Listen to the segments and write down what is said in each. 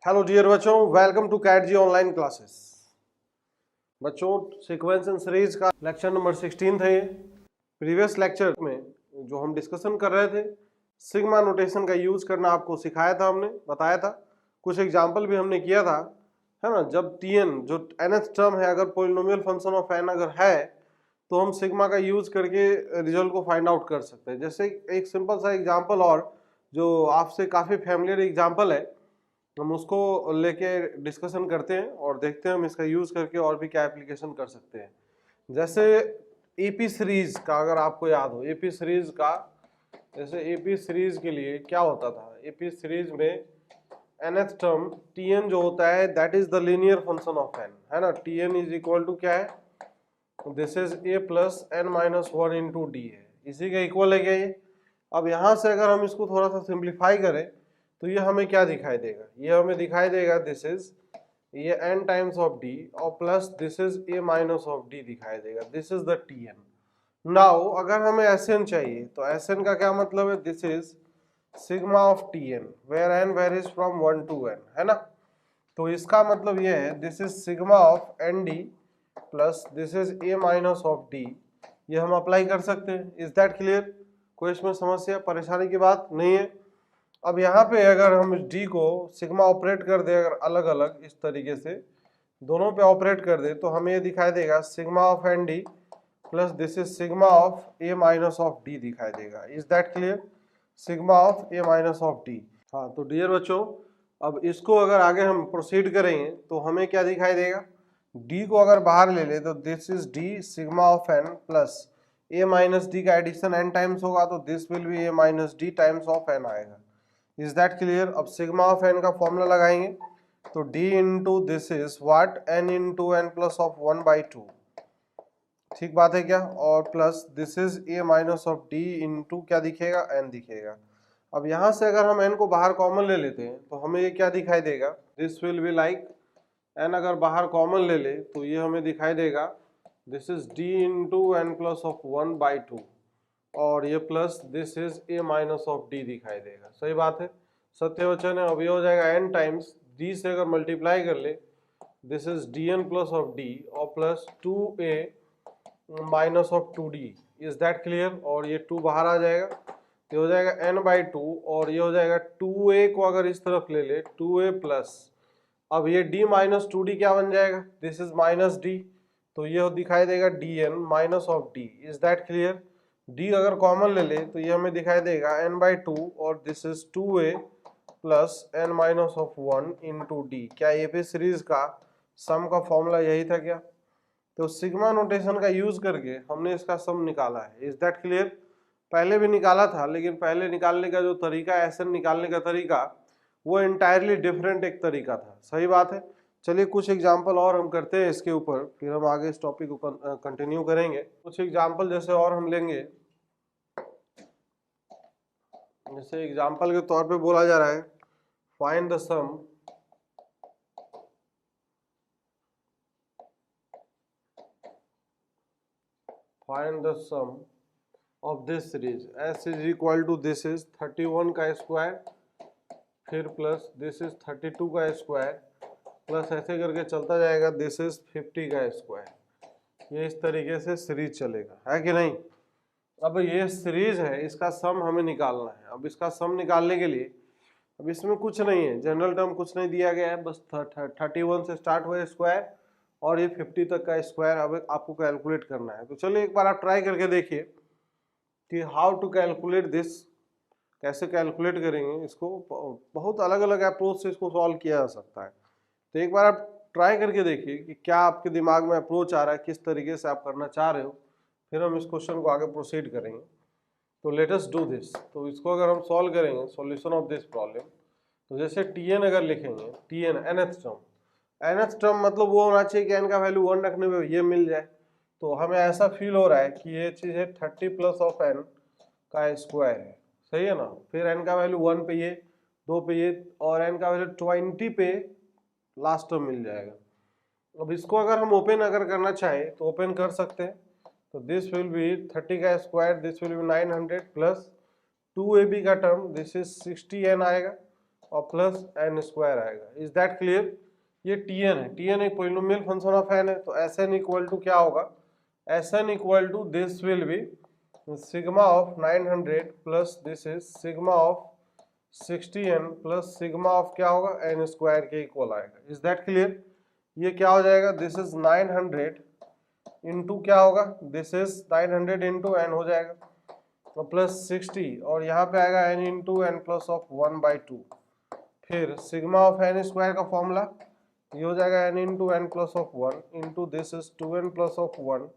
Hello dear बच्चों, welcome to cat G online classes. बच्चों, sequence and series का lecture number 16 था ये। प्रीवियस लेक्चर में जो हम डिस्कशन कर रहे थे, सिग्मा नोटेशन का यूज करना आपको सिखाया था, हमने बताया था, कुछ एग्जांपल भी हमने किया था, है ना। जब tn जो nth टर्म है अगर पोलिनोमियल फंक्शन ऑफ n अगर है तो हम सिग्मा का यूज करके रिजल्ट को फाइंड आउट कर सकते हैं। जैसे एक सिंपल सा एग्जाम्पल और जो आपसे काफी फैमिलियर एग्जाम्पल है, हम उसको लेके डिस्कशन करते हैं और देखते हैं हम इसका यूज करके और भी क्या एप्लीकेशन कर सकते हैं। जैसे एपी सीरीज का अगर आपको याद हो, एपी सीरीज का, जैसे एपी सीरीज के लिए क्या होता था, एपी सीरीज में nth टर्म tn जो होता है that is the linear function of n, है ना। tn इज इक्वल टू क्या है, this is a plus n minus one into D है, इसी का इक्वल है क्या ये। अब यहाँ से अगर हम इसको थोड़ा सा सिंप्लीफाई करें तो ये हमें क्या दिखाई देगा, ये हमें दिखाई देगा दिस इज ये n टाइम्स ऑफ d और plus this is a minus of d दिखाई देगा, this is the tn। Now अगर हमें Sn चाहिए तो Sn का क्या मतलब है, this is sigma of tn where n varies from 1 to n, है ना। तो इसका मतलब ये है this is sigma of nd plus this is a minus of d। ये हम अप्लाई कर सकते हैं। Is that clear? कोई इसमें समस्या परेशानी की बात नहीं है। अब यहाँ पे अगर हम इस d को सिग्मा ऑपरेट कर दे, अगर अलग अलग इस तरीके से दोनों पे ऑपरेट कर दे तो हमें ये दिखाई देगा sigma of N D plus this is sigma of A minus of D दिखाई देगा। Is that clear? Sigma of A minus of D. हाँ, तो डियर बच्चों, अब इसको अगर आगे हम प्रोसीड करेंगे तो हमें क्या दिखाई देगा, d को अगर बाहर ले ले तो this is d sigma of n plus a minus D का एडिशन n टाइम्स होगा तो this will be a minus D times of n आएगा। Is that clear? अब सिग्मा ऑफ n का फॉर्मूला लगाएंगे तो d into this is what n into N plus of 1/2, ठीक बात है क्या, और plus this is a minus of d into क्या दिखेगा, n दिखेगा। अब यहाँ से अगर हम n को बाहर कॉमन ले लेते हैं तो हमें ये क्या दिखाई देगा, this will be like n अगर बाहर कॉमन ले ले तो ये हमें दिखाई देगा this is d into N plus of 1/2 और ये plus this is a minus of d दिखाई देगा। सही बात है, सत्य वचन है। अब ये हो जाएगा n टाइम्स d से अगर मल्टीप्लाई कर ले this is dn plus of d और plus 2a minus of 2d। Is that clear? और ये 2 बाहर आ जाएगा, ये हो जाएगा n/2 और ये हो जाएगा 2a को अगर इस तरफ ले ले 2a प्लस, अब ये d माइनस 2d क्या बन जाएगा, दिस इज माइनस d, तो ये दिखाई देगा dn minus of d। Is that clear? d अगर कॉमन ले ले तो ये हमें दिखाई देगा n/2 और this is 2a plus n minus of 1 into D. क्या एपी सीरीज का सम का फॉर्मूला यही था क्या? तो सिग्मा नोटेशन का यूज करके हमने इसका सम निकाला है। Is that clear? पहले भी निकाला था, लेकिन पहले निकालने का जो तरीका, एसएन निकालने का तरीका, वो एंटायरली डिफरेंट एक तरीका था। सही बात है। चलिए कुछ एग्जांपल और हम करते हैं इसके ऊपर, फिर हम आगे इस टॉपिक को कंटिन्यू करेंगे। कुछ एग्जांपल जैसे और हम लेंगे, जैसे एग्जांपल के तौर पे बोला जा रहा है find the sum of this series s is equal to this is 31 का स्क्वायर फिर प्लस दिस इज 32 का स्क्वायर प्लस ऐसे करके चलता जाएगा दिस इज 50 का स्क्वायर। ये इस तरीके से सीरीज चलेगा, है कि नहीं। अब ये सीरीज है, इसका सम हमें निकालना है। अब इसका सम निकालने के लिए अब इसमें कुछ नहीं है, जनरल टर्म कुछ नहीं दिया गया है, बस 31 से स्टार्ट हुआ स्क्वायर और ये 50 तक का स्क्वायर अब आपको कैलकुलेट करना है। तो चलिए एक बार आप ट्राई करके देखिए कि हाउ टू कैलकुलेट दिस, कैसे कैलकुलेट करेंगे इसको। बहुत अलग अलग अप्रोच से इसको सॉल्व किया जा सकता है। तो एक बार आप ट्राई करके देखिए कि क्या आपके दिमाग में अप्रोच आ रहा है, किस तरीके से आप करना चाह रहे हो, फिर हम इस क्वेश्चन को आगे प्रोसीड करेंगे। तो लेट अस डू दिस। तो इसको अगर हम सॉल्व करेंगे सॉल्यूशन ऑफ दिस प्रॉब्लम, तो जैसे tn अगर लिखेंगे, tn nth term, nth term मतलब वो होना चाहिए कि n का वैल्यू 1 रखने पे ये मिल जाए। तो हमें ऐसा फील हो रहा है कि ये चीज़ है 30 प्लस ऑफ n का स्क्वायर है, सही है ना। फिर n का वैल्यू 1 पे ये, 2 पे ये, और n का वैल्यू 20 पे लास्ट टर्म मिल जाएगा। अब इसको अगर हम ओपन अगर करना चाहे तो ओपन कर सकते हैं। तो दिस विल बी 30 का square, this will be 900 plus 2ab का टर्म, दिस इज 60n आएगा और प्लस एन स्क्वायर आएगा। Is that clear? ये Tn है, Tn एक पोलिनोमियल फंक्शन ऑफ n है, तो Sn इक्वल टू क्या होगा? Sn equal to this will be sigma of 900 plus this is sigma of 60n plus sigma of क्या होगा? n स्क्वायर के इक्वल आएगा। Is that clear? ये क्या हो जाएगा? दिस इज 900 इंटू क्या होगा? दिस इज 900 इंटू n हो जाएगा तो प्लस 60 और यहाँ पे आएगा n into N plus of 1/2। फिर सिग्मा ऑफ n स्क्वायर का फॉर्मूला ये हो जाएगा n into N plus of 1 into this is 2n plus of 1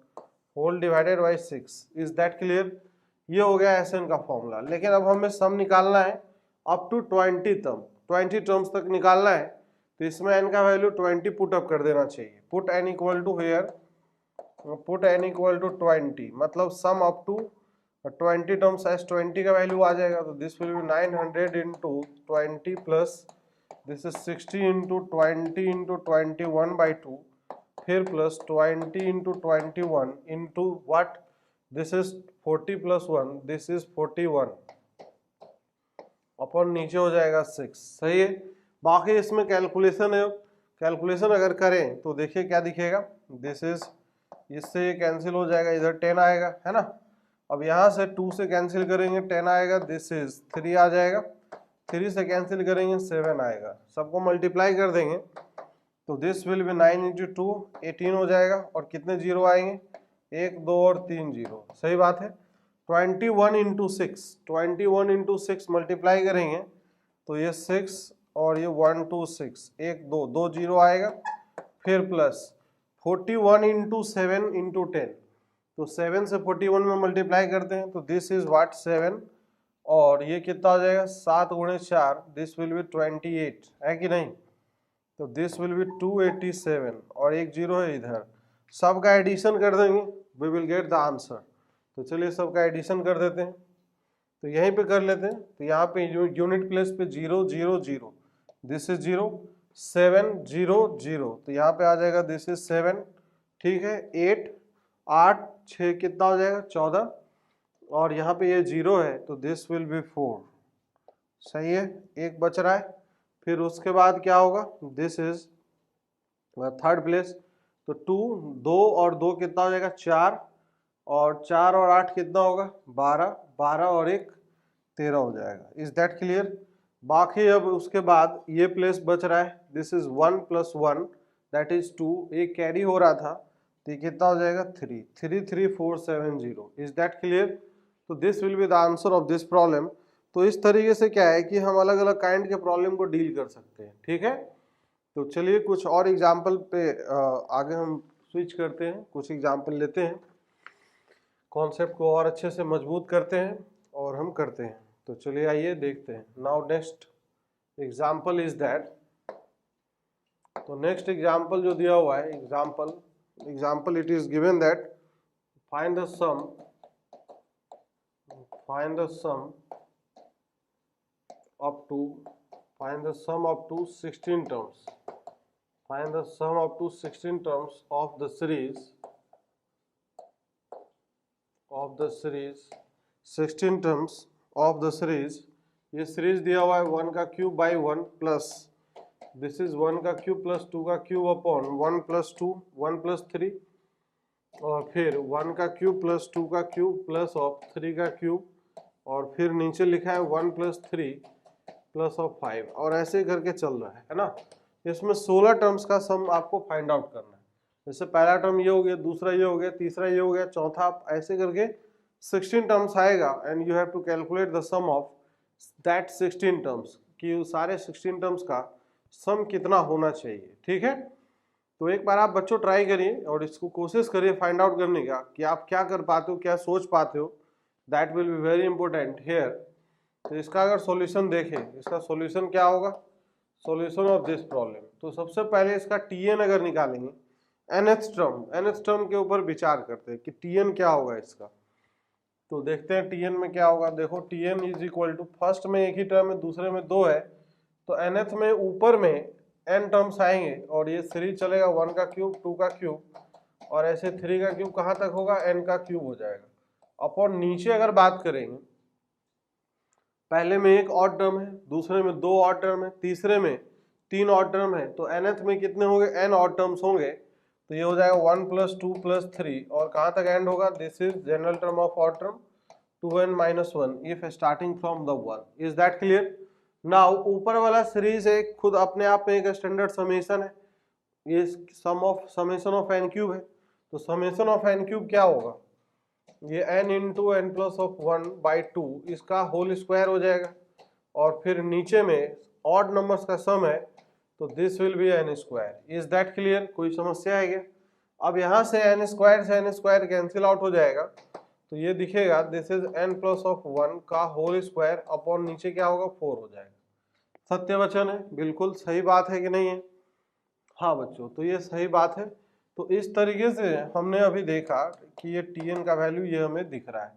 whole divided by 6। Is that clear? ये हो गया Sn का फॉर्मूला। लेकिन अब हमें सम निकालना है अप टू 20 टर्म्स तक निकालना है, तो इसमें n का वैल्यू 20 पुट अप कर देना चाहिए। Put n equal to here, put n equal to 20, मतलब sum up to 20 terms S 20 का वैल्यू आ जाएगा, तो this will be 900 into 20 plus this is 60 into 20 into 21/2 फिर plus 20 into 21 into what? This is 40 plus 1, this is 41 अपन नीचे हो जाएगा 6। सही है। बाकी इसमें कैलकुलेशन है, कैलकुलेशन अगर करें तो देखिए क्या दिखेगा? दिस इज, इससे ये कैंसिल हो जाएगा, इधर 10 आएगा, है ना। अब यहाँ से 2 से कैंसिल करेंगे 10 आएगा, दिस इज 3 आ जाएगा, 3 से कैंसिल करेंगे 7 आएगा, सबको मल्टीप्लाई कर देंगे तो दिस विल बी 9 इंटू 2 18 हो जाएगा। और कितने जीरो आएंगे? 1 2 और 3 जीरो। सही बात है। 21 इंटू 6, 21 इंटू 6 मल्टीप्लाई करेंगे तो ये 6 और ये 1 2 6 1 2 2 जीरो आएगा, फिर प्लस 41 इंटू 7 इंटू 10, तो 7 से 41 में मल्टीप्लाई करते हैं तो दिस इज व्हाट 7 और ये कितना हो जाएगा? 7 गुणे 4, दिस विल बी 28, है कि नहीं? तो दिस विल बी 287 और एक जीरो है इधर, सबका एडिशन कर देंगे, we will get the answer. तो चलिए सबका एडिशन कर देते हैं, तो यहीं पे कर लेते हैं। तो यहाँ पे यूनिट प्लेस पे 0 0 0, दिस इज 0 7 0 0, तो यहाँ पे आ जाएगा दिस इज 7, ठीक है। 8 8 6 कितना हो जाएगा? 14 और यहाँ पे ये 0 है तो दिस विल बी 4। सही है, एक बच रहा है। फिर उसके बाद क्या होगा? दिस इज थर्ड प्लेस, तो 2 2 और 2 कितना हो जाएगा? 4 और 4 और 8 कितना होगा? 12 12 और 1 13 हो जाएगा। Is that clear? बाकी अब उसके बाद ये प्लेस बच रहा है, this is 1 plus 1 that is 2, एक कैरी हो रहा था तो ये कितना हो जाएगा? 3 3 3 4 7 0। Is that clear? तो this will be the answer of this problem. तो इस तरीके से क्या है कि हम अलग अलग काइंड के प्रॉब्लम को डील कर सकते हैं, ठीक है। तो चलिए कुछ और एग्जाम्पल पे आगे हम स्विच करते हैं, कुछ एग्जाम्पल लेते हैं, कॉन्सेप्ट को और अच्छे से मजबूत करते हैं और हम करते हैं। तो चलिए आइए देखते हैं। Now next example is that, तो नेक्स्ट एग्जाम्पल जो दिया हुआ है, example it is given that find the sum up to 16 terms. Find the sum up to 16 terms of the series 16 terms of the series। ये series दिया हुआ है 1 का cube by 1 plus this is 1 का क्यूब प्लस 2 का cube upon 1 plus 2 1 plus 3 और फिर 1 का क्यूब प्लस 2 का क्यूब प्लस ऑफ 3 का क्यूब और फिर नीचे लिखा है 1 प्लस 3 प्लस ऑफ 5 और ऐसे करके चल रहा है ना। इसमें 16 टर्म्स का सम आपको फाइंड आउट करना है। जैसे पहला टर्म ये हो गया, दूसरा ये हो गया, तीसरा ये हो गया, चौथा, ऐसे करके 16 टर्म्स आएगा and you have to calculate the sum of that 16 terms, कि सारे 16 टर्म्स का सम कितना होना चाहिए, ठीक है। तो एक बार आप बच्चों ट्राई करिए और इसको कोशिश करिए फाइंड आउट करने का कि आप क्या कर पाते हो, क्या सोच पाते हो। That will be very important here. तो इसका अगर सॉल्यूशन देखें, इसका सॉल्यूशन क्या होगा? Solution of this problem. तो सबसे पहले इसका Tn अगर निकालेंगे, nth टर्म के ऊपर विचार करते हैं कि Tn क्या होगा इसका। तो देखते हैं Tn में क्या होगा। देखो Tn is equal to, first में एक ही टर्म है, दूसरे में 2 है, तो nth में ऊपर में n टर्म्स आएंगे और ये सीरीज चलेगा 1 का क्यूब 2 का क्यूब और ऐसे 3 का क्यूब कहाँ तक होगा? n का क्यूब हो जाएगा। अपॉन नीचे अगर बात करेंगे पहले में एक ऑड टर्म है, दूसरे में 2 ऑड टर्म है, तीसरे में 3 ऑड टर्म है, तो nth में कितने होंगे, n ऑड टर्म्स होंगे। तो ये हो जाएगा 1 + 2 + 3 और कहाँ तक एंड होगा, this is general term of odd term 2n - 1 if starting from the 1। Is that clear? Now ऊपर वाला सीरीज एक खुद अपने आप में एक स्टैंडर्ड समेशन है, ये समेशन ऑफ n क्यूब है। तो समेशन ऑफ n क्यूब क्या होगा, ये n × n + 1/2 इसका होल स्क्वायर हो जाएगा, और फिर नीचे में ऑड नंबर्स का सम है, तो this will B n²। Is that clear? कोई समस्या है क्या? अब यहाँ से n² से n² कैंसिल आउट हो जाएगा, तो ये दिखेगा दिस इज n + 1 का होल स्क्वायर अपॉन नीचे क्या होगा, 4 हो जाएगा। सत्य वचन है, बिल्कुल सही बात है कि नहीं है? हाँ बच्चों, तो ये सही बात है। तो इस तरीके से हमने अभी देखा कि ये Tn का वैल्यू ये हमें दिख रहा है,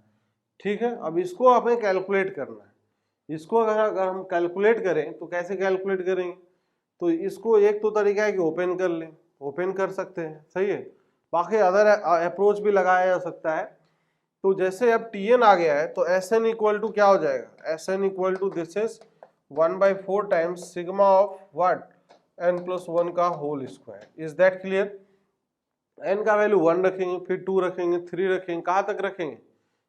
ठीक है। अब इसको हमें कैलकुलेट करना है। इसको अगर हम कैलकुलेट करें तो कैसे कैलकुलेट करेंगे, तो इसको एक तो तरीका है कि ओपन कर लें, ओपन कर सकते हैं, सही है। बाकी अदर अप्रोच भी लगाया जा सकता है। तो जैसे अब Tn आ गया है तो Sn = क्या हो जाएगा, Sn = this is 1/4 times sigma of what, n + 1 का whole square. Is that clear? n का वैल्यू 1 रखेंगे, फिर 2 रखेंगे, 3 रखेंगे, कहाँ तक रखेंगे,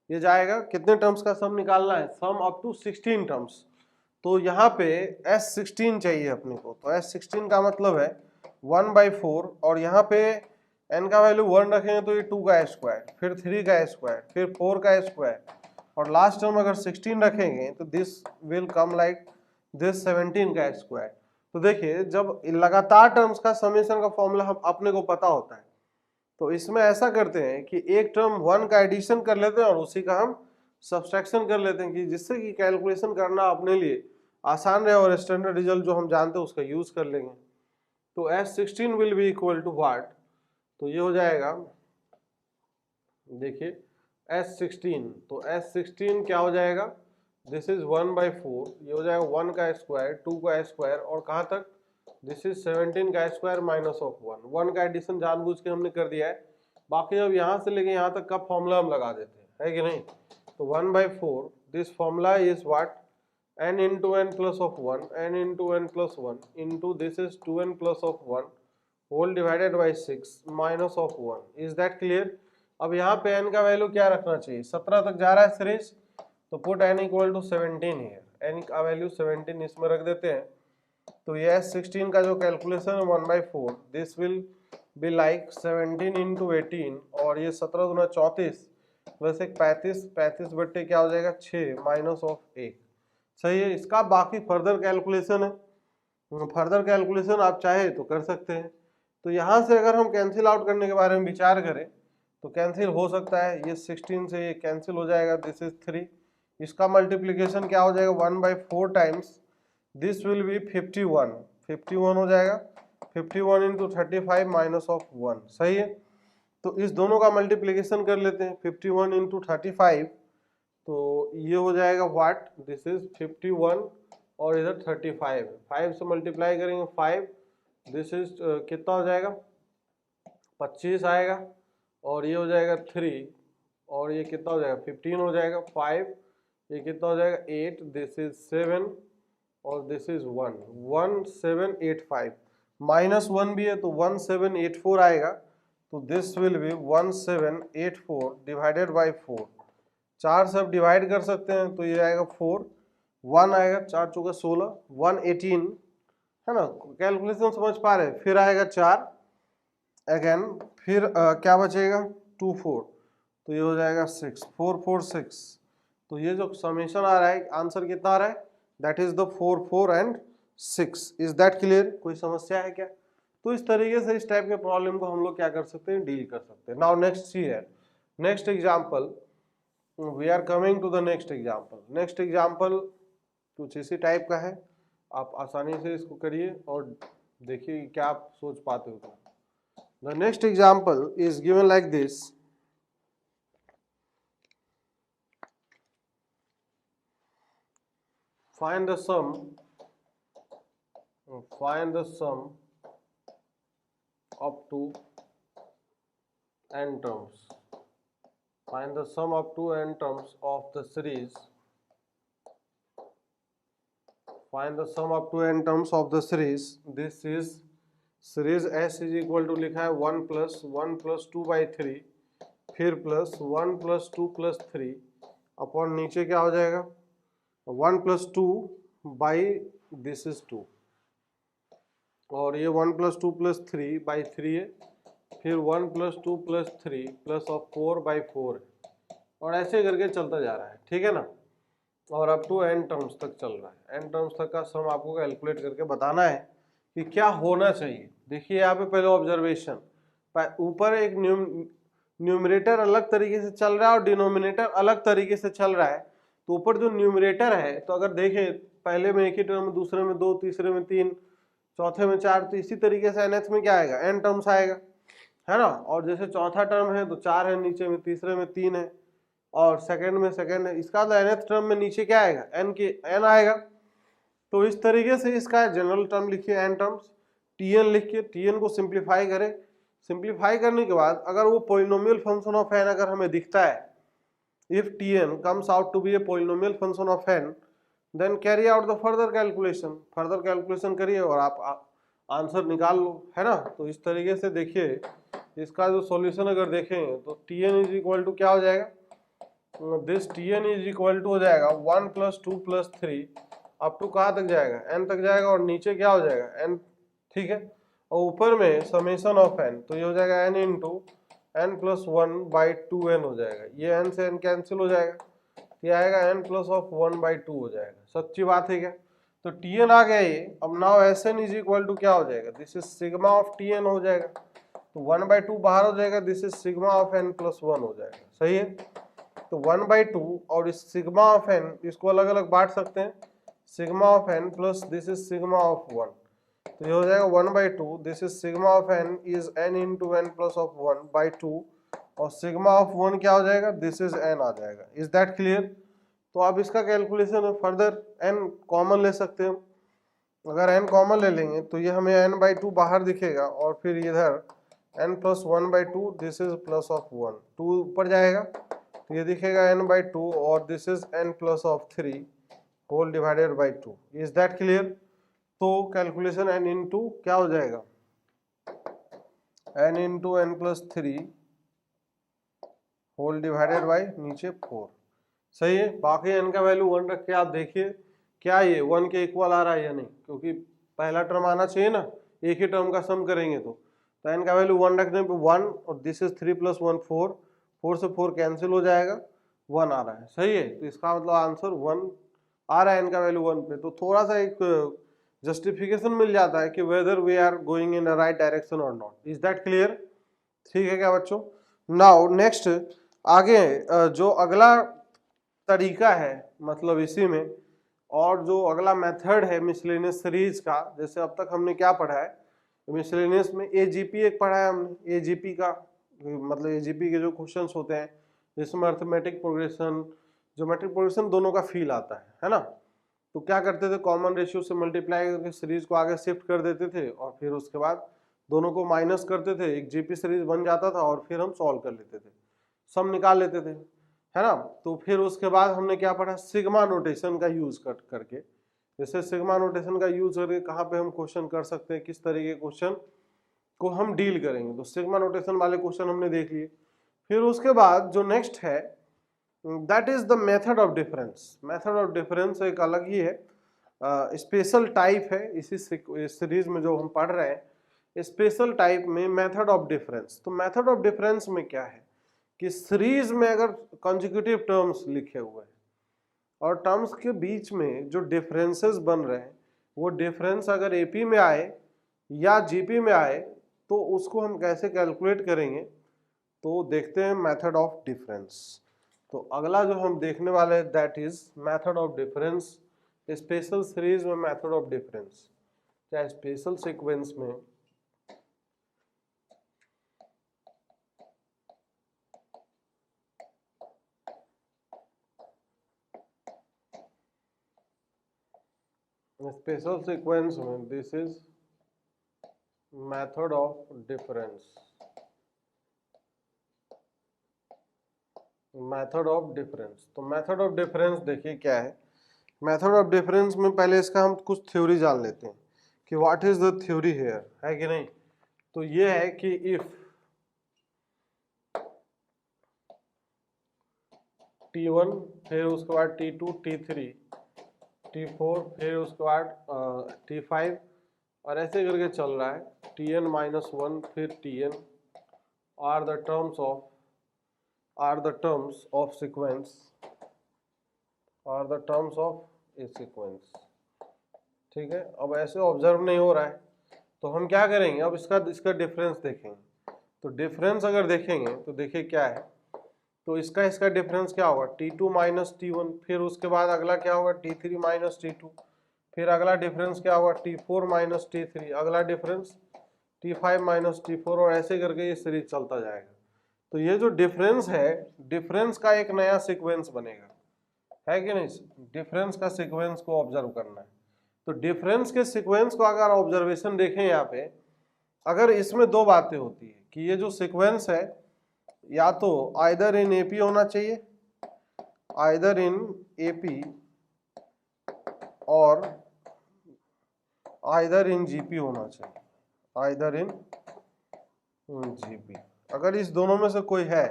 ये जाएगा। कितने टर्म्स का सम निकालना है, सम अप टू 16 टर्म्स। तो यहाँ पे S16 चाहिए अपने को, तो S16 का मतलब है 1/4, और यहाँ पे n का वैल्यू 1 रखेंगे तो ये 2 का स्क्वायर, फिर 3 का स्क्वायर, फिर 4 का स्क्वायर, और लास्ट टर्म अगर 16 रखेंगे तो this will come like this 17 का स्क्वायर। तो देखिए, जब लगातार टर्म्स का समेशन का फॉर्मूला हम अपने को पता होता है, तो इसमें ऐसा करते हैं कि एक टर्म 1 का एडिशन कर लेते हैं और उसी का हम सब्सट्रैक्शन कर लेते हैं, कि जिससे कि कैलकुलेशन करना अपने लिए आसान रहे और स्टैंडर्ड रिजल्ट जो हम जानते हैं उसका यूज कर लेंगे। तो S16 will be equal to what, तो ये हो जाएगा, देखिए S16, तो S16 क्या हो जाएगा, दिस इज 1/4, ये हो जाएगा 1 का स्क्वायर, 2 का स्क्वायर, और कहाँ तक, दिस इज 17 का स्क्वायर माइनस ऑफ 1। 1 का एडिशन जानबूझ के हमने कर दिया है, बाकी अब यहाँ से लेके यहाँ तक का फॉर्मूला हम लगा देते हैं, है कि नहीं। तो 1/4, this formula is what, n × n + 1, n × n + 1 into this is 2n + 1 whole divided by 6 minus of 1। Is that clear? अब यहाँ पे n का वैल्यू क्या रखना चाहिए, 17 तक जा रहा है सीरीज, तो पुट n = 17 हियर, n का वैल्यू 17 इसमें रख देते हैं। तो ये S16 का जो कैलकुलेशन है 1/4, दिस विल बी लाइक 17 × 18, और ये 17 दूना 34, वैसे 35, 35 बट्टे क्या हो जाएगा 6 माइनस ऑफ 1, सही है। इसका बाकी फर्दर कैलकुलेशन है, फर्दर कैलकुलेशन आप चाहे तो कर सकते हैं। तो यहाँ से अगर हम कैंसिल आउट करने के बारे में विचार करें तो कैंसिल हो सकता है, ये 16 से ये कैंसिल हो जाएगा, दिस इज 3, इसका मल्टीप्लीकेशन क्या हो जाएगा 1/4 टाइम्स, दिस विल बी 51, 51 हो जाएगा, 51 × 35 माइनस ऑफ 1, सही है। तो इस दोनों का मल्टीप्लीकेशन कर लेते हैं, 51 × 35, तो ये हो जाएगा व्हाट, दिस इज 51 और इधर 35, 5 से मल्टीप्लाई करेंगे 5, दिस इज कितना हो जाएगा 25 आएगा, और ये हो जाएगा 3, और ये कितना हो जाएगा 15 हो जाएगा, 5, ये कितना हो जाएगा 8, दिस इज 7, और दिस इज 1, 1785, -1 भी है तो 1784 आएगा। तो this will B 1784 divided by 4, 4 से अब डिवाइड कर सकते हैं, तो ये आएगा 4, 1 आएगा, 4 × 4 = 16, 118, है ना, कैलकुलेशन समझ पा रहे हैं। फिर आएगा 4 अगेन, फिर क्या बचेगा 2 4, तो ये हो जाएगा 6, 4 4 6, तो ये जो समेशन आ रहा है आंसर कितना आ रहा है, that is the 4 4 and 6। Is that clear? कोई समस्या है क्या? तो इस तरीके से इस टाइप के प्रॉब्लम को हम लोग क्या कर सकते हैं, डील कर सकते हैं। नाउ नेक्स्ट सी है, next example, we are coming to the next example. Next example कुछ इसी टाइप का है, आप आसानी से इसको करिए और देखिए क्या आप सोच पाते हो। The next example is given like this. Find the sum up to n terms. Find the sum up to n terms of the series find the sum up to n terms of the series. This is series S is equal to लिखा है 1 + 1 + 2/3 फिर plus 1 + 2 + 3 upon नीचे क्या हो जाएगा 1 + 2 by this is 2 और ये 1 + 2 + 3/3 है फिर 1 + 2 + 3 प्लस ऑफ 4/4 है और ऐसे करके चलता जा रहा है, ठीक है ना। और अप टू n टर्म्स तक चल रहा है। n टर्म्स तक का सम आपको कैलकुलेट करके बताना है कि क्या होना चाहिए। देखिए यहाँ पे पहले ऑब्जर्वेशन, ऊपर एक न्यूमरेटर अलग तरीके से चल रहा है और डिनोमिनेटर अलग तरीके से चल रहा है। तो ऊपर जो न्यूमरेटर है, तो अगर देखें पहले में एक ही टर्म, दूसरे में 2, तीसरे में 3, चौथे में 4, तो इसी तरीके से nth में क्या आएगा n टर्म्स आएगा, है ना। और जैसे चौथा टर्म है तो 4 है नीचे में, तीसरे में 3 है और सेकंड में सेकंड है, इसका तो nth टर्म में नीचे क्या आएगा n आएगा। तो इस तरीके से इसका जनरल टर्म लिखिए n टर्म्स, tn लिखिए, tn को सिंप्लीफाई करें। सिंप्लीफाई करने के बाद अगर वो पॉलिनोमियल फंक्शन ऑफ n अगर हमें दिखता है, if tn comes out to be a polynomial function of n, then carry out the further calculation. Further calculation करिए और आप आंसर निकाल लो, है ना। तो इस तरीके से देखिए इसका जो सॉल्यूशन अगर देखें तो tn इज इक्वल टू क्या हो जाएगा, this tn is equal to हो जाएगा 1 + 2 + 3 अप टू कहाँ तक जाएगा n तक जाएगा और नीचे क्या हो जाएगा n, ठीक है। और ऊपर में समेशन ऑफ n, तो ये हो जाएगा n इंटू n + 1/2n हो जाएगा। ये n से n कैंसिल हो जाएगा, ये आएगा n + 1/2 हो जाएगा। सच्ची बात है क्या। तो tn आ गया ये। अब now Sn is equal to क्या हो जाएगा, this is sigma of tn हो जाएगा। तो 1/2 बाहर हो जाएगा, this is sigma of n + 1 हो जाएगा, सही है। तो 1/2 और इस सिग्मा ऑफ n इसको अलग अलग बांट सकते हैं, sigma of n plus this is sigma of 1, तो ये हो जाएगा 1/2, this is sigma of n is n into n plus of 1/2 और सिग्मा ऑफ 1 क्या हो जाएगा, दिस इज n आ जाएगा। Is that clear. तो आप इसका कैलकुलेशन फर्दर n कॉमन ले सकते हैं। अगर n कॉमन ले लेंगे तो ये हमें n/2 बाहर दिखेगा और फिर इधर n + 1/2 this is plus of 1, 2 ऊपर जाएगा तो ये दिखेगा n/2 और this is n plus of 3 whole divided by 2। Is that clear. तो कैलकुलेशन n इंटू क्या हो जाएगा, n into n + 3 whole divided by नीचे 4, सही है। बाकी n का वैल्यू 1 रख के आप देखिए क्या ये 1 के इक्वल आ रहा है या नहीं, क्योंकि पहला टर्म आना चाहिए ना, एक ही टर्म का सम करेंगे तो n का वैल्यू 1 रखने पे 1 और दिस इज 3 + 1 4, 4 से 4 कैंसिल हो जाएगा, 1 आ रहा है, सही है। तो इसका मतलब आंसर 1 आ रहा है n का वैल्यू 1 पे। तो थोड़ा सा एक जस्टिफिकेशन मिल जाता है कि whether we are going in the right direction और नॉट। इज दैट क्लियर, ठीक है क्या बच्चों। नाउ नेक्स्ट आगे जो अगला तरीका है, मतलब इसी में और जो अगला मेथड है मिसलेनियस सीरीज का, जैसे अब तक हमने क्या पढ़ा है मिसलेनियस में, एजीपी एक पढ़ा है हमने। एजीपी का मतलब एजीपी के जो क्वेश्चंस होते हैं जिसमें अर्थमेटिक प्रोग्रेशन, ज्योमेट्रिक प्रोग्रेशन दोनों का फील आता है ना। तो क्या करते थे, कॉमन रेशियो से मल्टीप्लाई करके सीरीज को आगे शिफ्ट कर देते थे और फिर उसके बाद दोनों को माइनस करते थे, एक जीपी सीरीज बन जाता था और फिर हम सॉल्व कर लेते थे, सम निकाल लेते थे, है ना। तो फिर उसके बाद हमने क्या पढ़ा, सिग्मा नोटेशन का यूज करके, जैसे सिग्मा नोटेशन का यूज करके कहाँ पे हम क्वेश्चन कर सकते हैं, किस तरीके के क्वेश्चन को हम डील करेंगे। तो सिग्मा नोटेशन वाले क्वेश्चन हमने देख लिए। फिर उसके बाद जो नेक्स्ट है that is the method of difference. Method of difference एक अलग ही है, स्पेशल टाइप है इसी सीरीज में जो हम पढ़ रहे हैं, स्पेशल टाइप में मेथड ऑफ डिफरेंस। तो मेथड ऑफ डिफरेंस में क्या है कि सीरीज में अगर कंसेक्यूटिव टर्म्स लिखे हुए हैं और टर्म्स के बीच में जो डिफरेंसेस बन रहे हैं वो डिफरेंस अगर एपी में आए या जीपी में आए तो उसको हम कैसे कैलकुलेट करेंगे, तो देखते हैं मेथड ऑफ डिफरेंस। तो अगला जो हम देखने वाले हैं that is method of difference. Special series में मेथड ऑफ डिफरेंस या स्पेशल सीक्वेंस में स्पेशल सीक्वेंस में this is method of difference. Method of difference, तो मेथड ऑफ डिफरेंस देखिए क्या है मेथड ऑफ डिफरेंस में पहले इसका हम कुछ थ्योरी जान लेते हैं कि what is the theory here, है कि नहीं। तो ये है कि इफ T1 फिर उसके बाद T2 T3 T4 फिर उसके बाद T5 और ऐसे करके चल रहा है, Tn-1 फिर Tn are the terms of sequence a sequence. ठीक है, अब ऐसे ऑब्जर्व नहीं हो रहा है तो हम क्या करेंगे, अब इसका डिफरेंस देखेंगे। तो डिफरेंस अगर देखेंगे तो देखिए क्या है, तो इसका डिफरेंस क्या होगा, T2 माइनस T1, फिर उसके बाद अगला क्या होगा T3 माइनस T2, फिर अगला डिफरेंस क्या होगा T4 माइनस T3, अगला डिफरेंस T5 माइनस T4 और ऐसे करके ये सीरीज चलता जाएगा। तो ये जो डिफरेंस है, डिफरेंस का एक नया सीक्वेंस बनेगा, है कि नहीं। डिफरेंस का सीक्वेंस को ऑब्जर्व करना है। तो डिफरेंस के सीक्वेंस को अगर ऑब्जर्वेशन देखें यहाँ पे, अगर इसमें दो बातें होती है कि ये जो सीक्वेंस है या तो आइदर इन एपी होना चाहिए, आइदर इन एपी और आइदर इन जीपी होना चाहिए, आइदर इन जीपी। अगर इस दोनों में से कोई है,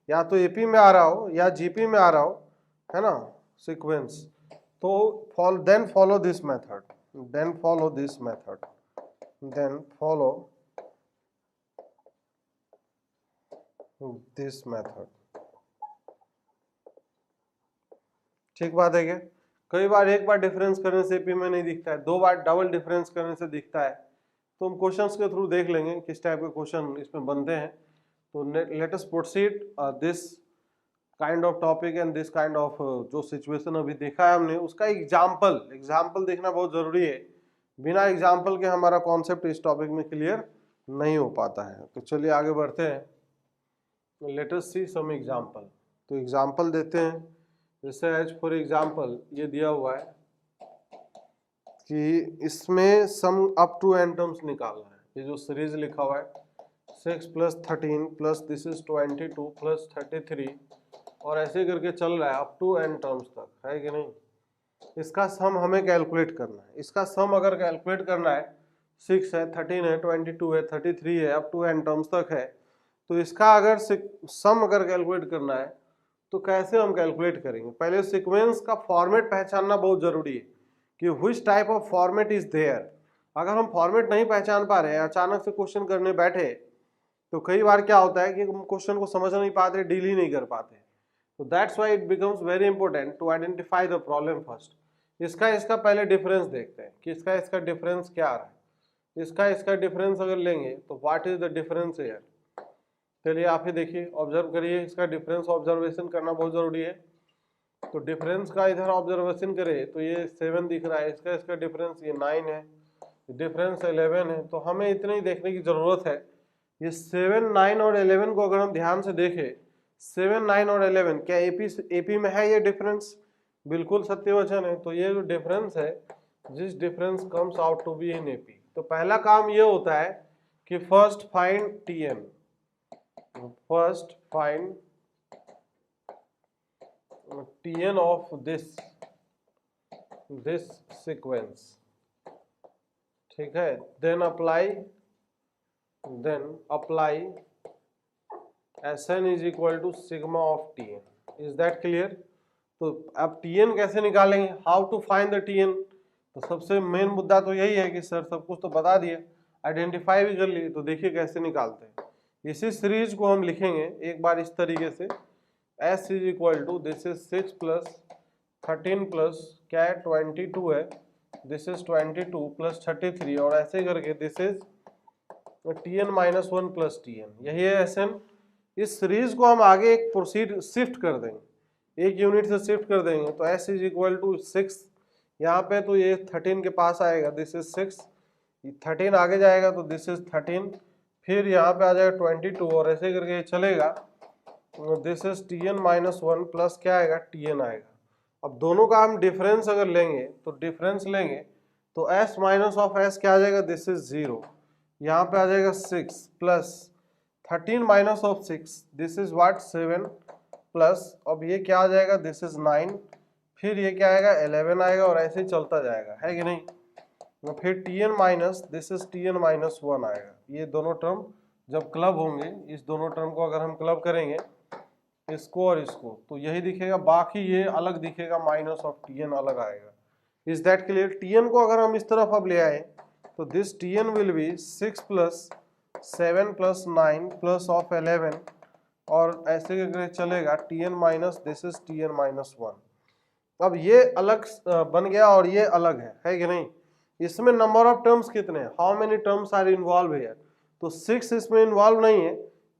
या तो एपी में आ रहा हो या जीपी में आ रहा हो, है ना, सीक्वेंस, तो then follow this method, then follow this method, then follow this method. ठीक बात है क्या। कई बार एक बार डिफरेंस करने से एपी में नहीं दिखता है, दो बार डबल डिफरेंस करने से दिखता है, तो हम क्वेश्चंस के थ्रू देख लेंगे किस टाइप के क्वेश्चन इसमें बनते हैं। तो let us proceed this kind of topic and this kind of जो सिचुएशन अभी देखा है हमने, उसका एग्जाम्पल देखना बहुत जरूरी है। बिना एग्जाम्पल के हमारा कॉन्सेप्ट इस टॉपिक में क्लियर नहीं हो पाता है। तो चलिए आगे बढ़ते हैं, लेट अस सी सम एग्जाम्पल। तो एग्जाम्पल देते हैं, जैसे एज फॉर एग्जाम्पल ये दिया हुआ है कि इसमें sum up to n terms निकालना है। ये जो सीरीज लिखा हुआ है 6 + 13 प्लस दिस इज 22 प्लस 33 और ऐसे करके चल रहा है अप टू n टर्म्स तक, है कि नहीं। इसका सम हमें कैलकुलेट करना है। इसका सम अगर कैलकुलेट करना है, 6 है, 13 है, 22 है, 33 है, अप टू n टर्म्स तक है, तो इसका अगर सम अगर कैलकुलेट करना है तो कैसे हम कैलकुलेट करेंगे। पहले सीक्वेंस का फॉर्मेट पहचानना बहुत जरूरी है कि which type of format is there. अगर हम फॉर्मेट नहीं पहचान पा रहे हैं, अचानक से क्वेश्चन करने बैठे, तो कई बार क्या होता है कि हम क्वेश्चन को समझ नहीं पाते, डील ही नहीं कर पाते। तो that's why it becomes very important to identify the problem first. इसका पहले डिफरेंस देखते हैं कि इसका डिफरेंस क्या आ रहा है। इसका डिफरेंस अगर लेंगे तो what is the difference here. चलिए आप ही देखिए, ऑब्जर्व करिए, इसका डिफरेंस ऑब्जर्वेशन करना बहुत जरूरी है। तो डिफरेंस का इधर ऑब्जर्वेशन करें तो ये 7 दिख रहा है, इसका डिफरेंस ये 9 है, डिफरेंस 11 है। तो हमें इतने ही देखने की जरूरत है, ये 7, 9 और 11 को अगर हम ध्यान से देखें, 7, 9 और 11 क्या एपी में है ये डिफरेंस, बिल्कुल सत्य वचन है। तो ये जो डिफरेंस है, जिस difference comes out to be in AP, तो पहला काम ये होता है कि first find TN, first find Tn of this sequence, ठीक है, then apply Sn is equal to sigma of Tn, is that clear। तो अब Tn कैसे निकालेंगे, how to find the Tn। तो सबसे मेन मुद्दा तो यही है कि सर सब कुछ तो बता दिया, आइडेंटिफाई भी कर लिए, तो देखिए कैसे निकालते हैं। इसी सीरीज को हम लिखेंगे एक बार इस तरीके से, S is equal to this is 6 plus 13 plus क्या है 22 है, दिस इज 22 प्लस 33 और ऐसे करके this is Tn-1 plus Tn, यही है Sn। इस सीरीज को हम आगे एक प्रोसीड शिफ्ट कर देंगे, एक यूनिट से शिफ्ट कर देंगे। तो S इज इक्वल टू 6 यहाँ पे, तो ये 13 के पास आएगा, दिस इज 6, 13 आगे जाएगा तो दिस इज 13, फिर यहाँ पे आ जाएगा 22 और ऐसे करके चलेगा, दिस इज Tn-1 प्लस क्या आएगा Tn आएगा। अब दोनों का हम डिफरेंस अगर लेंगे तो डिफरेंस लेंगे तो S माइनस ऑफ S क्या आ जाएगा, दिस इज 0, यहाँ पे आ जाएगा 6 plus 13 minus of 6, this is what 7 plus, अब ये क्या आ जाएगा, दिस इज 9, फिर ये क्या आएगा 11 आएगा और ऐसे ही चलता जाएगा, है कि नहीं। तो फिर tn minus this is tn minus 1 आएगा। ये दोनों टर्म जब क्लब होंगे, इस दोनों टर्म को अगर हम क्लब करेंगे इसको और इसको, तो यही दिखेगा, बाकी ये अलग दिखेगा, माइनस ऑफ tn अलग आएगा। Is that clear. tn को अगर हम इस तरफ अब ले आए तो this tn will B 6 plus 7 plus 9 plus of 11 और ऐसे करके चलेगा tn minus this is tn minus 1। अब ये अलग बन गया और ये अलग है कि नहीं। इसमें नंबर ऑफ टर्म्स कितने हैं, how many terms are involve here, तो 6 इसमें इन्वॉल्व नहीं है,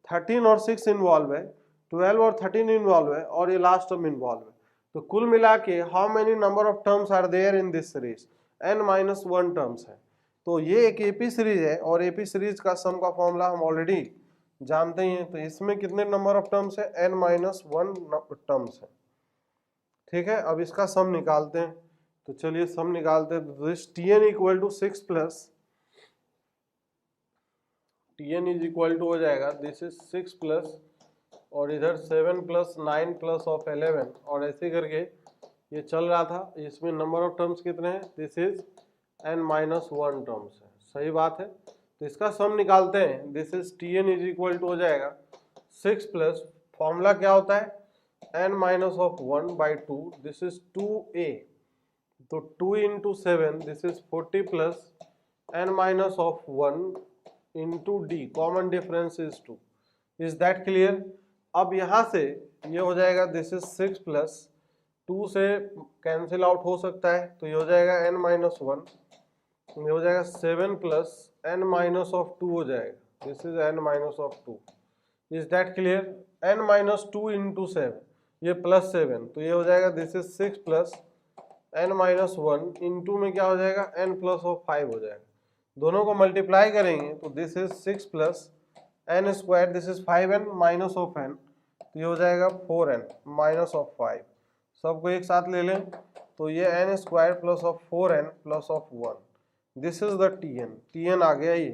13 और 6 इन्वॉल्व है, 12 और 13 इन्वॉल्व है और ये लास्ट टर्म इन्वॉल्व है। तो कुल मिला के how many number of terms are there in this series, n-1 terms है। तो ये एक एपी सीरीज है और एपी सीरीज का सम का फॉर्मूला हम ऑलरेडी जानते ही हैं। तो इसमें कितने नंबर ऑफ टर्म्स है, n-1 टर्म्स है, ठीक है। अब इसका सम निकालते हैं, तो चलिए सम निकालते हैं। तो this tn equal to 6 plus tn is equal to हो जाएगा दिस इज 6 प्लस और इधर 7 प्लस 9 प्लस ऑफ 11 और ऐसे करके ये चल रहा था। इसमें नंबर ऑफ टर्म्स कितने हैं, दिस इज n-1 टर्म्स है, सही बात है। तो इसका सम निकालते हैं, this is tn is equal to हो जाएगा 6 प्लस, फॉर्मूला क्या होता है n-1/2, दिस इज 2a, तो 2 into 7 this is 40 plus n-1 into d, common difference is 2। Is that clear. अब यहाँ से ये हो जाएगा दिस इज 6 प्लस 2 से कैंसिल आउट हो सकता है, तो ये हो जाएगा n-1, ये हो जाएगा 7 प्लस n-2 हो जाएगा, this is n-2। Is that clear. n-2 into 7 ये प्लस 7, तो ये हो जाएगा this is 6 plus n-1 into में क्या हो जाएगा n प्लस ऑफ 5 हो जाएगा। दोनों को मल्टीप्लाई करेंगे तो this is 6 plus n square, this is 5n minus of n, तो ये हो जाएगा 4n माइनस ऑफ 5। सबको एक साथ ले लें तो ये n square plus of 4n plus of 1, this is the tn आ गया। ये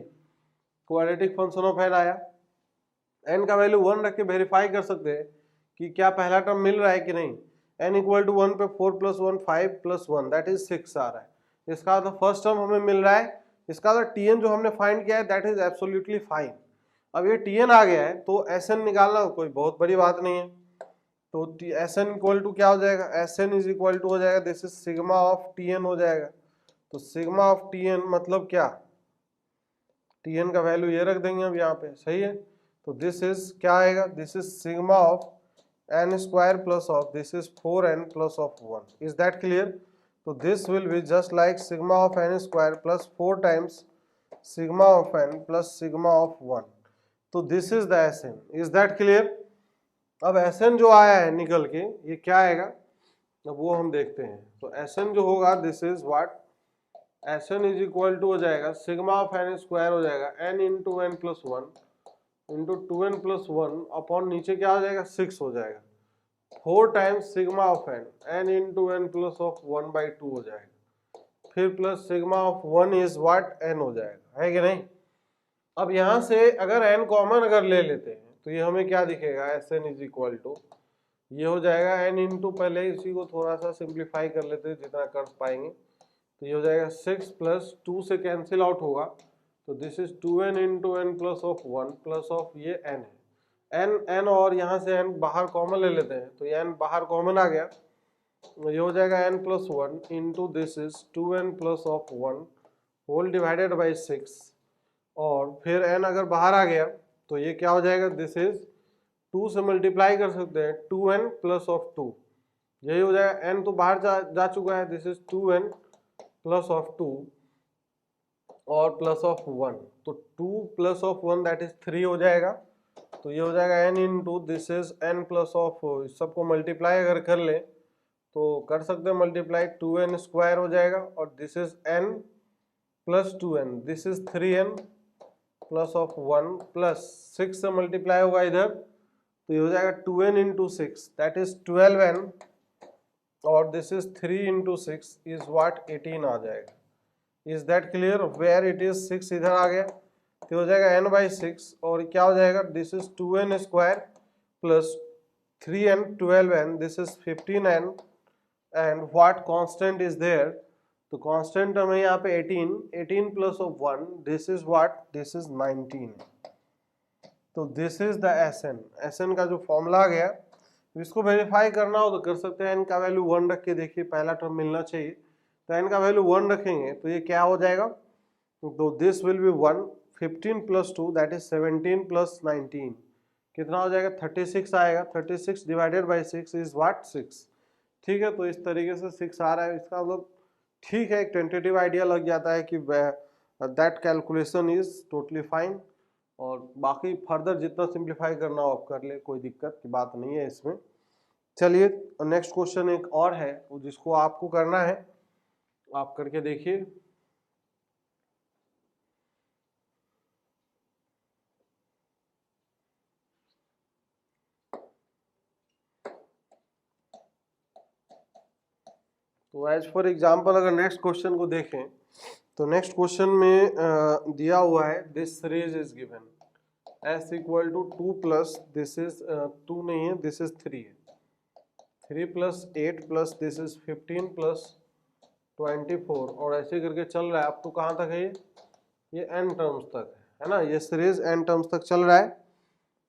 क्वाड्रेटिक फंक्शन ऑफ n आया। n का वैल्यू 1 रख के वेरीफाई कर सकते हैं कि क्या पहला टर्म मिल रहा है कि नहीं। n इक्वल टू 1 पे 4 प्लस 1 5 प्लस 1 दैट इज 6 आ रहा है। इसका तो फर्स्ट टर्म हमें मिल रहा है, इसका तो tn जो हमने फाइंड किया है दैट इज एब्सोल्युटली फाइन। अब ये tn आ गया है तो Sn निकालना कोई बहुत बड़ी बात नहीं है। तो Sn इक्वल टू क्या हो जाएगा, Sn इज इक्वल टू हो जाएगा this is sigma of tn हो जाएगा। तो सिग्मा ऑफ tn मतलब क्या, tn का वैल्यू ये रख देंगे अब यहाँ पे, सही है। तो दिस इज क्या आएगा, this is sigma of n square plus of this is 4n plus of 1। Is that clear. तो this will be just like sigma of n square plus 4 times sigma of n plus sigma of 1। तो this is the Sn। Is that clear. अब Sn जो आया है निकल के ये क्या आएगा, अब वो हम देखते हैं। तो Sn जो होगा this is what, Sn is equal to हो जाएगा सिग्मा ऑफ n स्क्वायर हो जाएगा n into n plus 1 into 2n plus 1 upon नीचे क्या हो जाएगा 6 हो जाएगा, 4 times sigma of n into n plus of 1/2 हो जाएगा, फिर plus sigma of 1 is what n हो जाएगा, है कि नहीं। अब यहाँ से अगर n कॉमन अगर ले लेते हैं तो ये हमें क्या दिखेगा, Sn इज इक्वल टू ये हो जाएगा n इंटू, पहले इसी को थोड़ा सा सिंप्लीफाई कर लेते हैं जितना कर पाएंगे। तो ये हो जाएगा 6 प्लस 2 से कैंसिल आउट होगा, तो this is 2n into n plus of 1 plus of ये n है, n और यहाँ से n बाहर कॉमन ले लेते हैं तो ये n बाहर कॉमन आ गया, ये हो जाएगा n plus 1 into this is 2n plus of 1 whole divided by 6 और फिर n अगर बाहर आ गया तो ये क्या हो जाएगा, दिस इज 2 से मल्टीप्लाई कर सकते हैं 2n प्लस ऑफ 2, यही हो जाएगा। n तो बाहर जा चुका है, this is 2n plus of 2 और प्लस ऑफ 1, तो 2 प्लस ऑफ 1 दैट इज 3 हो जाएगा। तो ये हो जाएगा n into this is n plus of, सबको मल्टीप्लाई अगर कर ले तो कर सकते हैं मल्टीप्लाई, 2n स्क्वायर हो जाएगा और this is n plus 2n, this is 3n plus of 1 plus 6 से मल्टीप्लाई होगा इधर तो ये हो जाएगा 2n into 6 that is 12n और this is 3 into 6 is what 18 आ जाएगा। Is that clear. Where it is 6 इधर आ गया तो हो जाएगा n/6 और क्या हो जाएगा, this is 2n square plus 3n 12n, this is 15n and what constant is there, तो कांस्टेंट टर्म है यहाँ पे 18 plus of 1, this is what, this is 19। तो दिस इज द एसएन का जो फॉर्मूला आ गया, इसको वेरीफाई करना हो तो कर सकते हैं। एन का वैल्यू 1 रख के देखिए, पहला टर्म मिलना चाहिए, तो एन का वैल्यू 1 रखेंगे तो ये क्या हो जाएगा, तो this will B 1, 15 plus 2 that is 17 plus 19, कितना हो जाएगा 36 आएगा। 36 डिवाइडेड बाई 6 इज व्हाट 6। ठीक है, तो इस तरीके से 6 आ रहा है, इसका मतलब ठीक है, एक टेंटेटिव आइडिया लग जाता है कि that calculation is totally fine, और बाकी फर्दर जितना सिंप्लीफाई करना हो आप कर ले, कोई दिक्कत की बात नहीं है इसमें। चलिए नेक्स्ट क्वेश्चन एक और है जिसको आपको करना है, आप करके देखिए। तो एज फॉर एग्जांपल अगर नेक्स्ट क्वेश्चन को देखें तो नेक्स्ट क्वेश्चन में दिया हुआ है this series is given s equal to 2 plus this is 2 नहीं है, दिस इज 3 है, 3 plus 8 plus this is 15 plus 24, और ऐसे करके चल रहा है। अब तो कहाँ तक है ये n टर्म्स तक है ना, ये सीरीज n टर्म्स तक चल रहा है,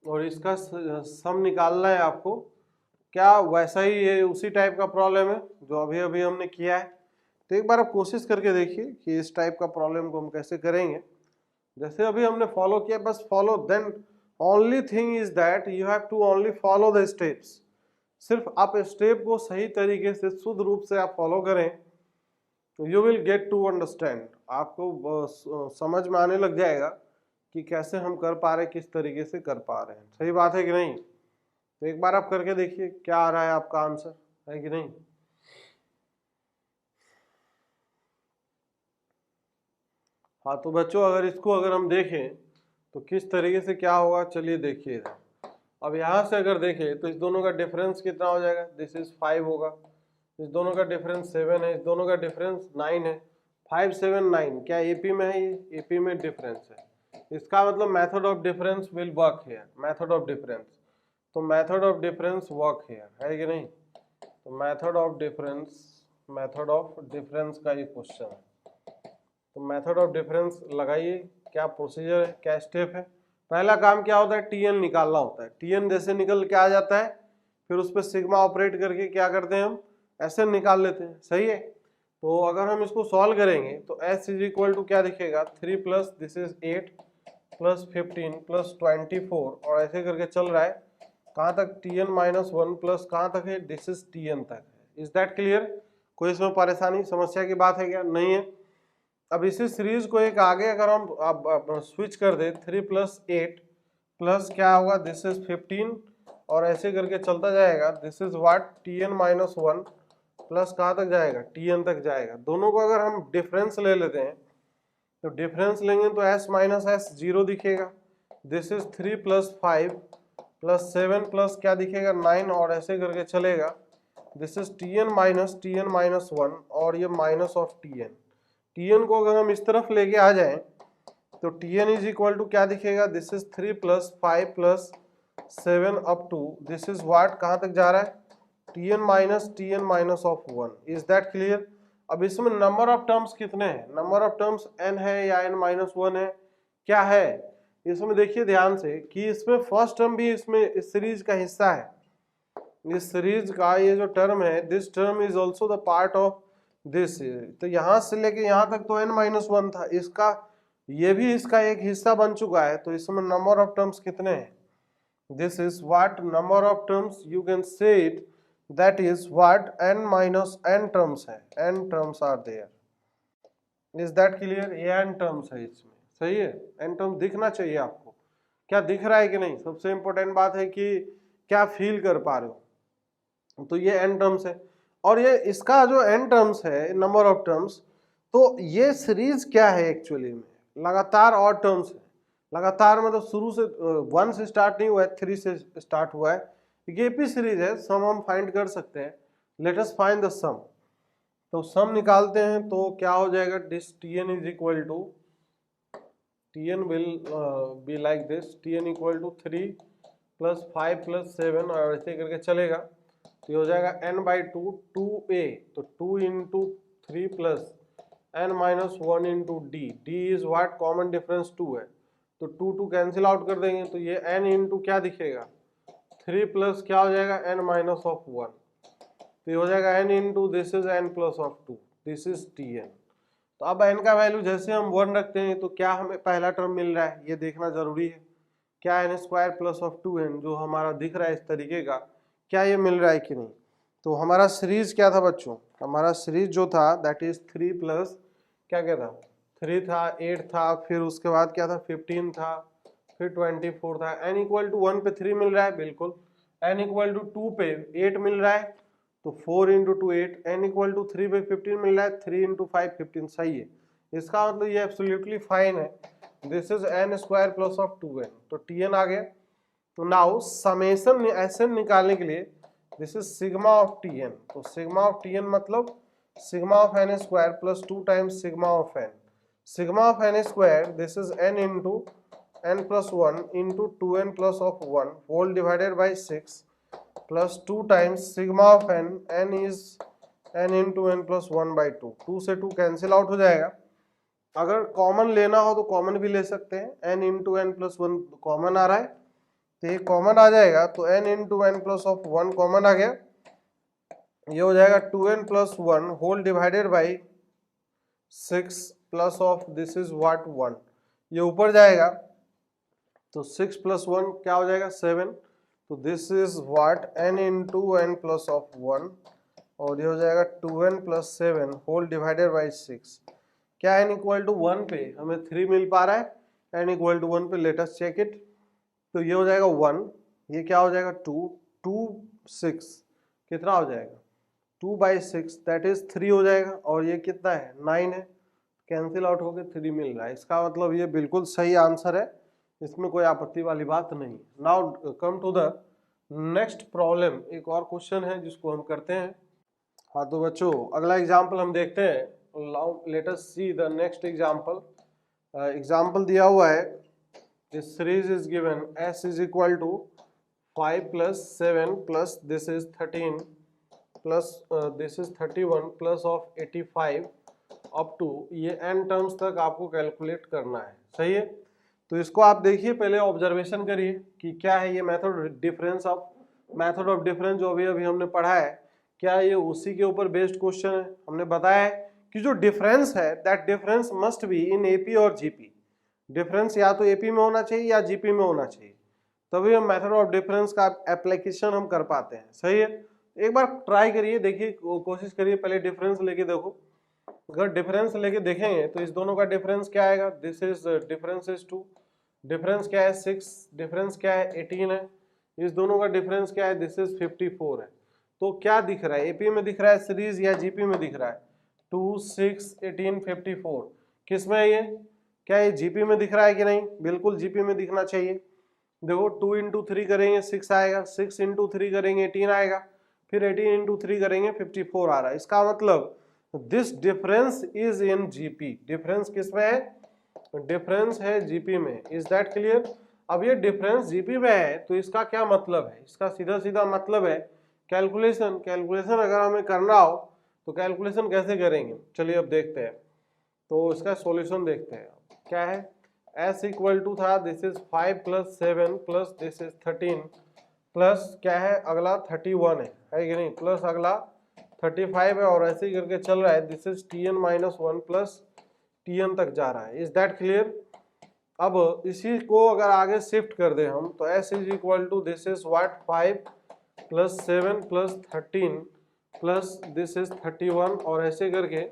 और इसका सम निकालना है आपको। क्या वैसा ही ये उसी टाइप का प्रॉब्लम है जो अभी अभी हमने किया है? तो एक बार आप कोशिश करके देखिए कि इस टाइप का प्रॉब्लम को हम कैसे करेंगे। जैसे अभी हमने फॉलो किया, बस follow, then only thing is that you have to only follow the steps. सिर्फ आप स्टेप को सही तरीके से शुद्ध रूप से आप फॉलो करें तो you will get to understand, आपको समझ में आने लग जाएगा कि कैसे हम कर पा रहे, किस तरीके से कर पा रहे हैं। सही बात है कि नहीं? तो एक बार आप करके देखिए क्या आ रहा है आपका आंसर, है कि नहीं। हाँ तो बच्चों अगर इसको अगर हम देखें तो किस तरीके से क्या होगा, चलिए देखिए इधर। अब यहाँ से अगर देखें तो इस दोनों का डिफरेंस कितना हो जाएगा, दिस इज 5 होगा, इस दोनों का डिफरेंस 7 है, इस दोनों का डिफरेंस 9 है, 5 7 9, क्या एपी में है? ये एपी में डिफरेंस है, इसका मतलब method of difference will work here, method of difference. तो method of difference work here, है कि नहीं? तो मेथड ऑफ डिफरेंस का ये क्वेश्चन है। तो मेथड ऑफ डिफरेंस लगाइए, क्या प्रोसीजर है, क्या स्टेप है। पहला काम क्या होता है, टीएन निकालना होता है। टीएन जैसे निकल के आ जाता है, फिर उस पर सिग्मा ऑपरेट करके क्या करते हैं हम, ऐसे निकाल लेते हैं। सही है, तो अगर हम इसको सॉल्व करेंगे तो s इज इक्वल टू क्या दिखेगा, 3 plus this is 8 plus 15 plus 24, और ऐसे करके चल रहा है कहाँ तक, tn-1 प्लस कहाँ तक है, दिस इज tn तक है। Is that clear? कोई इसमें परेशानी समस्या की बात है क्या? नहीं है। अब इसी सीरीज को एक आगे अगर हम स्विच कर दे, 3 प्लस 8 प्लस क्या होगा, दिस इज 15, और ऐसे करके चलता जाएगा, this is what, tn-1 plus कहाँ तक जाएगा, tn तक जाएगा। दोनों को अगर हम डिफरेंस ले लेते हैं तो डिफरेंस लेंगे तो s माइनस एस 0 दिखेगा, this is 3 plus 5 plus 7 plus क्या दिखेगा 9, और ऐसे करके चलेगा, दिस इज tn-1 और ये माइनस ऑफ tn। tn को अगर हम इस तरफ लेके आ जाएं तो tn इज इक्वल टू क्या दिखेगा, this is 3 plus 5 plus 7 up to this is what, कहाँ तक जा रहा है, tn minus of 1। Is that clear? अब इसमें नंबर ऑफ टर्म्स कितने हैं, नंबर ऑफ टर्म्स n है या n-1 है, क्या है इसमें? देखिए ध्यान से कि इसमें फर्स्ट टर्म भी इसमें इस सीरीज का हिस्सा है। इस सीरीज का ये जो टर्म है, this term is also the part of this. तो यहाँ से लेके यहाँ तक तो n-1 था, इसका ये भी इसका एक हिस्सा बन चुका है। तो इसमें नंबर ऑफ टर्म्स कितने हैं, this is what, number of terms you can say it that is what, n-n terms है, n terms are there. Is that clear? ये n टर्म्स है इसमें। सही है, n टर्म्स दिखना चाहिए आपको, क्या दिख रहा है कि नहीं। सबसे इंपॉर्टेंट बात है कि क्या फील कर पा रहे हो। तो ये n टर्म्स है, और ये इसका जो n टर्म्स है, नंबर ऑफ टर्म्स, तो ये सीरीज क्या है एक्चुअली में, लगातार और टर्म्स है। लगातार मतलब शुरू से 1 से स्टार्ट नहीं हुआ है, 3 से स्टार्ट हुआ है, ये भी सीरीज है। सम हम फाइंड कर सकते हैं, let us find the sum. तो सम निकालते हैं तो क्या हो जाएगा, this tn is equal to, tn will be like this, tn equal to 3 plus 5 plus 7, और ऐसे करके चलेगा। तो ये हो जाएगा n/2 2a, तो 2 into 3 plus n-1 into D, D is what, common difference 2 है, तो 2 कैंसिल आउट कर देंगे, तो ये n इंटू क्या दिखेगा 3 प्लस क्या हो जाएगा n-1, तो ये हो जाएगा n into this is n+2, this is Tn। तो अब n का वैल्यू जैसे हम 1 रखते हैं तो क्या हमें पहला टर्म मिल रहा है ये देखना जरूरी है, क्या n² + 2n जो हमारा दिख रहा है इस तरीके का, क्या ये मिल रहा है कि नहीं। तो हमारा सीरीज क्या था बच्चों, हमारा सीरीज जो था दैट इज 3 प्लस क्या क्या था 3 था, 8 था, फिर उसके बाद क्या था 15 था, फिर 24 था। n = 1 पे 3 मिल रहा है, बिल्कुल। n = 2 पे 8 मिल रहा है, तो 4 × 2 8। n = 3 पे 15 मिल रहा है, 3 × 5 15, सही है। इसका मतलब ये एब्सोल्युटली फाइन है, दिस इज n² + 2n, तो Tn आ गया। तो नाउ समेशन Sn निकालने के लिए this is sigma of Tn, तो सिग्मा ऑफ Tn मतलब sigma of n² + 2 times sigma of n, sigma of n² this is n into n+1 into 2n plus of 1 whole divided by 6 plus 2 times sigma of n, n is n into n+1/2, 2 से 2 cancel out हो जाएगा। अगर common लेना हो तो common भी ले सकते हैं, n इंटू n+1 कॉमन आ रहा है, तो ये कॉमन आ जाएगा, तो n इंटू n+1 कॉमन आ गया, ये हो जाएगा 2n+1 whole divided by 6 plus of this is what 1, ये ऊपर जाएगा, तो 6 + 1 क्या हो जाएगा 7, तो this is what n into n+1, और ये हो जाएगा 2n + 7 होल डिवाइडेड बाई 6। क्या n = 1 पे हमें 3 मिल पा रहा है, n = 1 पे लेट अस चेक इट, तो ये हो जाएगा 1, ये क्या हो जाएगा 2, 2 6 कितना हो जाएगा 2/6 दैट इज 3 हो जाएगा, और ये कितना है 9 है, कैंसिल आउट होकर 3 मिल रहा है। इसका मतलब ये बिल्कुल सही आंसर है, इसमें कोई आपत्ति वाली बात नहीं। Now come to the next problem, एक और क्वेश्चन है जिसको हम करते हैं। हाँ तो बच्चों अगला एग्जाम्पल हम देखते हैं, let us see the next example. Example दिया हुआ है, this series is given s is equal to 5 + 7 plus this is 13 plus this is 31 plus of 85 up to, ये n टर्म्स तक आपको कैलकुलेट करना है, सही है। तो इसको आप देखिए, पहले ऑब्जर्वेशन करिए कि क्या है ये मेथड ऑफ डिफरेंस जो अभी हमने पढ़ा है, क्या ये उसी के ऊपर बेस्ड क्वेश्चन है। हमने बताया है कि जो डिफरेंस है that difference must be in AP और जीपी, डिफरेंस या तो एपी में होना चाहिए या जीपी में होना चाहिए, तभी हम मेथड ऑफ डिफरेंस का एप्लीकेशन हम कर पाते हैं, सही है। एक बार ट्राई करिए, देखिए कोशिश करिए, पहले डिफरेंस लेके देखो। अगर डिफरेंस लेके देखेंगे तो इस दोनों का डिफरेंस क्या आएगा, this is difference is 2, difference क्या है 6, डिफरेंस क्या है 18 है, इस दोनों का डिफरेंस क्या है दिस इज 54 है। तो क्या दिख रहा है, एपी में दिख रहा है सीरीज या जीपी में दिख रहा है, 2 6 18 54, किस में है ये, क्या ये जीपी में दिख रहा है कि नहीं, बिल्कुल जीपी में दिखना चाहिए। देखो 2 × 3 करेंगे 6 आएगा, 6 × 3 करेंगे 18 आएगा, फिर 18 × 3 करेंगे 54 आ रहा है। इसका मतलब this difference is in GP, difference किस में है, डिफरेंस है जीपी में, इज दैट क्लियर। अब ये डिफरेंस जीपी में है तो इसका क्या मतलब है, इसका सीधा सीधा मतलब है कैलकुलेशन अगर हमें करना हो तो कैलकुलेशन कैसे करेंगे, चलिए अब देखते हैं। तो इसका सॉल्यूशन देखते हैं, क्या है s = था this is 5 + 7 plus this is 13 plus क्या है अगला 31 है कि नहीं, प्लस अगला 35 है, और ऐसे ही करके चल रहा है, this is Tn - 1 plus Tn तक जा रहा है, इज दैट क्लियर। अब इसी को अगर आगे शिफ्ट कर दे हम तो s = this is what 5 + 7 plus 13 plus this is 31, और ऐसे करके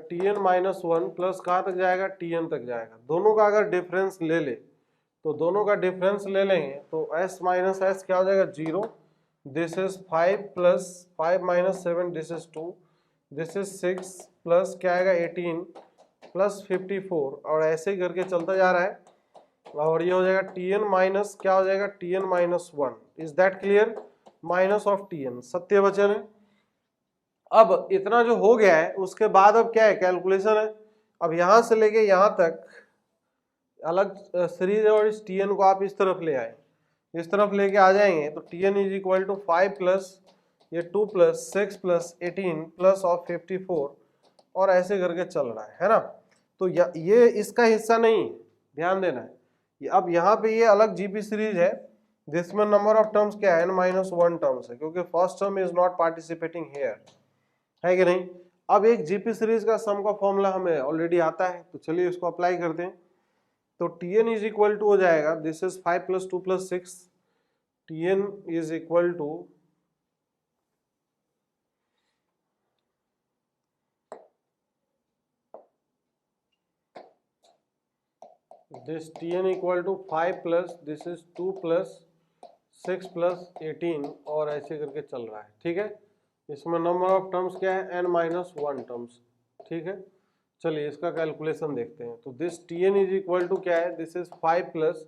Tn - 1 प्लस कहाँ तक जाएगा Tn तक जाएगा। दोनों का अगर डिफरेंस ले ले तो दोनों का डिफरेंस ले लेंगे तो s - s क्या हो जाएगा 0, this is 5 + 5 - 7 this is 2, this is 6 plus क्या आएगा 18 प्लस 54, और ऐसे ही करके चलता जा रहा है, और ये हो जाएगा Tn माइनस क्या हो जाएगा Tn - 1, is that clear, minus of Tn सत्य वचन है। अब इतना जो हो गया है उसके बाद अब क्या है कैलकुलेशन है, अब यहां से लेके यहां तक अलग सीरीज है, और इस Tn को आप इस तरफ ले आए, इस तरफ लेके आ जाएंगे तो Tn = 5 + ये 2 + 6 + 18 प्लस ऑफ 54 और ऐसे करके चल रहा है ना। तो ये इसका हिस्सा नहीं, ध्यान देना है। अब यहाँ पे ये अलग जीपी सीरीज है जिसमें नंबर ऑफ टर्म्स क्या है, n-1 टर्म्स है, क्योंकि first term is not participating here, है कि नहीं। अब एक जीपी सीरीज का सम का फॉर्मूला हमें ऑलरेडी आता है, तो चलिए इसको अप्लाई करते हैं। तो Tn इज इक्वल टू हो जाएगा, this is 5 + 2 + 6, Tn is equal to this Tn equal to 5 + this is 2 + 6 + 18 और ऐसे करके चल रहा है, ठीक है। इसमें नंबर ऑफ टर्म्स क्या है, n-1 टर्म्स, ठीक है। चलिए इसका कैलकुलेशन देखते हैं। तो this Tn is equal to क्या है, this is 5 +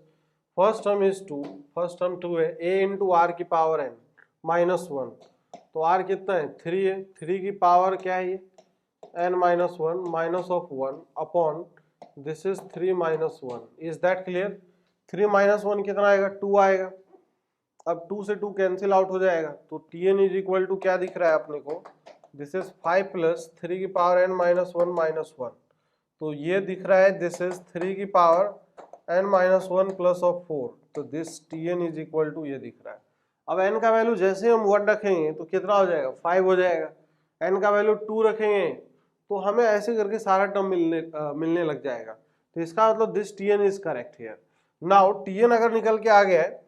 first term is 2, first term 2 है, a × r की पावर n -1, तो r कितना है 3 है, 3 की पावर क्या है ये n-1 minus of 1 upon this is 3 - 1। Is that clear. 3 - 1 कितना आएगा, 2 आएगा। अब 2 से 2 कैंसिल आउट हो जाएगा, तो Tn इज इक्वल टू क्या दिख रहा है अपने को, दिस इज 5 + 3 की पावर n-1 -1, तो ये दिख रहा है दिस इज 3 की पावर n-1 प्लस ऑफ 4, तो this Tn is equal to ये दिख रहा है। अब n का वैल्यू जैसे हम 1 रखेंगे तो कितना हो जाएगा, 5 हो जाएगा। n का वैल्यू 2 रखेंगे तो हमें ऐसे करके सारा टर्म मिलने लग जाएगा। तो इसका मतलब this Tn is correct here. Now Tn अगर निकल के आ गया है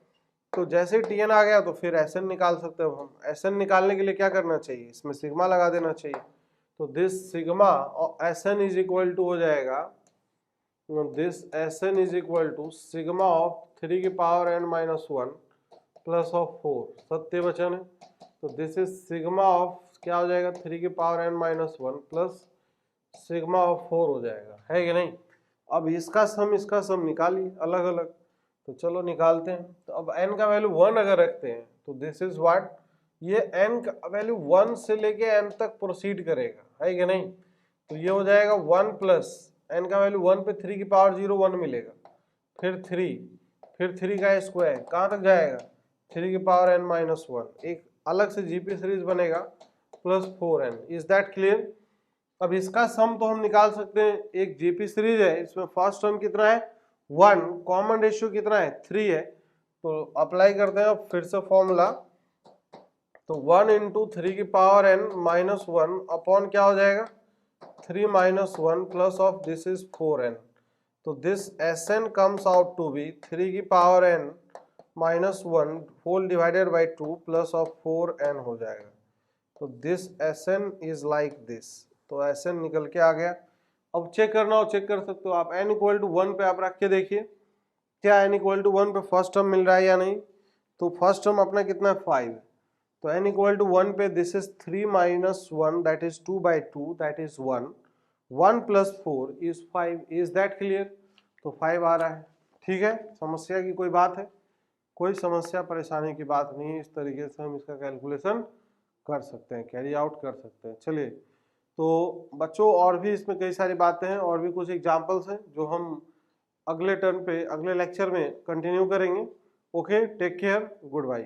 तो जैसे Tn आ गया तो फिर Sn निकाल सकते हैं हम। Sn निकालने के लिए क्या करना चाहिए, इसमें सिग्मा लगा देना चाहिए। तो this sigma Sn is equal to हो जाएगा, this Sn is equal to sigma of 3 की पावर n-1 प्लस ऑफ 4, सत्य वचन है। तो दिस इज सिग्मा ऑफ क्या हो जाएगा, 3 की power n-1 plus sigma of 4 हो जाएगा, है कि नहीं। अब इसका सम निकालिए अलग अलग, तो चलो निकालते हैं। तो अब n का वैल्यू 1 अगर रखते हैं तो दिस इज व्हाट, ये n का वैल्यू 1 से लेके n तक प्रोसीड करेगा, है कि नहीं। तो ये हो जाएगा 1 प्लस n का वैल्यू 1 पे 3 की पावर 0 1 मिलेगा, फिर 3 का स्क्वायर कहाँ तक जाएगा, 3 की पावर n-1, एक अलग से जीपी सीरीज बनेगा plus 4n। Is that clear. अब इसका सम तो हम निकाल सकते हैं, एक जीपी सीरीज है, इसमें फर्स्ट टर्म कितना है 1, कॉमन रेशियो कितना है 3 है, तो अप्लाई करते हैं फिर से फॉर्मूला। तो 1 × 3 की पावर n-1 अपॉन क्या हो जाएगा 3 - 1 plus of this is 4n। तो this Sn comes out to be 3 की power n-1 whole divided by 2 plus of 4n हो जाएगा। तो this Sn is like this, तो Sn निकल के आ गया। अब चेक करना हो चेक कर सकते हो आप, n = 1 पे आप रख के देखिए क्या n = 1 पे फर्स्ट टर्म मिल रहा है या नहीं। तो फर्स्ट टर्म अपना कितना है 5, तो n = 1 पे this is 3 - 1 that is 2/2 that is 1, 1 + 4 is 5। Is that clear. तो 5 आ रहा है, ठीक है। समस्या की कोई बात है, कोई समस्या परेशानी की बात नहीं है। इस तरीके से हम इसका कैलकुलेशन कर सकते हैं, कैरी आउट कर सकते हैं। चलिए तो बच्चों और भी इसमें कई सारी बातें हैं, और भी कुछ एग्जांपल्स हैं जो हम अगले टर्न पे अगले लेक्चर में कंटिन्यू करेंगे। Okay, take care, good bye.